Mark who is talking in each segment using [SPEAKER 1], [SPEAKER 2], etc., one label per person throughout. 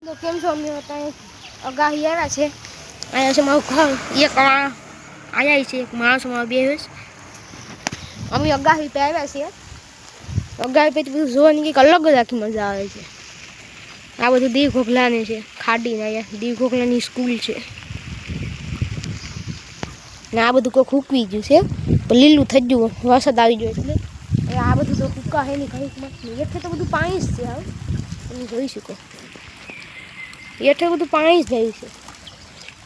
[SPEAKER 1] તો કેમ છો? અમે અત્યારે અગાહી આવ્યા છે. અહીંયા છે મારું ઘર. એક અહીંયા છે એક માણસ મારો બે અમે અગાહી પે આવ્યા છીએ. અગાહી પછી બધું જોવાની કંઈક અલગ જ આખી મજા આવે છે. આ બધું દીવ ઘોઘલાની છે. ખાડીને અહીંયા દીવ ઘોઘલાની સ્કૂલ છે. ને આ બધું કોઈ હૂકવી ગયું છે. પણ લીલું થઈ ગયું વરસાદ આવી ગયો એટલે. આ બધું તો હૂકા હે નહીં ઘડીકમાં. એટલે તો બધું પાણી જ છે. હવે તમે જોઈ શકો. એટલે બધું પાણી જ જાય છે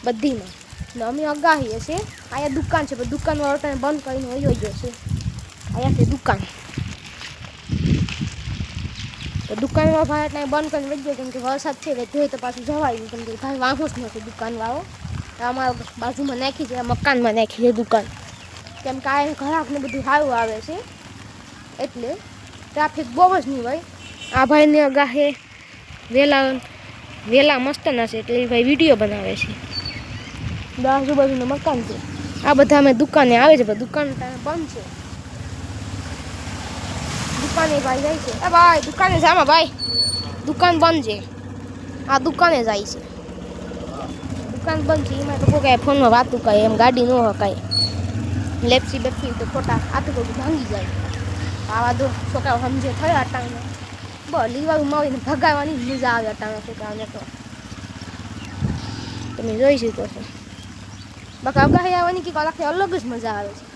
[SPEAKER 1] બધીમાં. ને અમે અગાહી હશે. અહીંયા દુકાન છે પણ દુકાનવાળો ટાઈમ બંધ કરીને વયો ગયો છે. અહીંયા છે દુકાન. તો દુકાનવાળો ભાઈ એટલે બંધ કરીને વહી ગયો કેમ કે વરસાદ છે એટલે જોઈ તો પાછું જવાય કેમ કે ભાઈ વાંધો જ નથી દુકાનવાળો. અમારા બાજુમાં નાખી છે મકાનમાં નાખી છે દુકાન. કેમ કે આ ઘરાકને બધું સારું આવે છે એટલે ટ્રાફિક બહુ જ નહીં હોય. આ ભાઈને અગાહે વેલા મસ્ત ના છે એટલે ભાઈ વિડીયો બનાવે છે. આજુબાજુનું મકાન છે. આ બધા અમે દુકાને આવે છે પણ દુકાન બંધ છે. દુકાને ભાઈ જાય છે. એ ભાઈ દુકાને જામાં ભાઈ દુકાન બંધ છે. આ દુકાને જાય છે. દુકાન બંધ છે. એમાં તો કોઈ ફોનમાં વાતું કાંઈ એમ ગાડી ન હકાય. લેપસી બેપસી તો ખોટા આ તો બધું ભાંગી જાય. આવા દો છોકરાઓ સમજે થયા અટાણે બસ લીવાનું મારીને ભગાવવાની મજા આવે અટાણા છોકરાઓને તો તમે જોઈ શકો છો. બાકી અગાહી આવવાની કંઈક અલગ જ મજા આવે છે.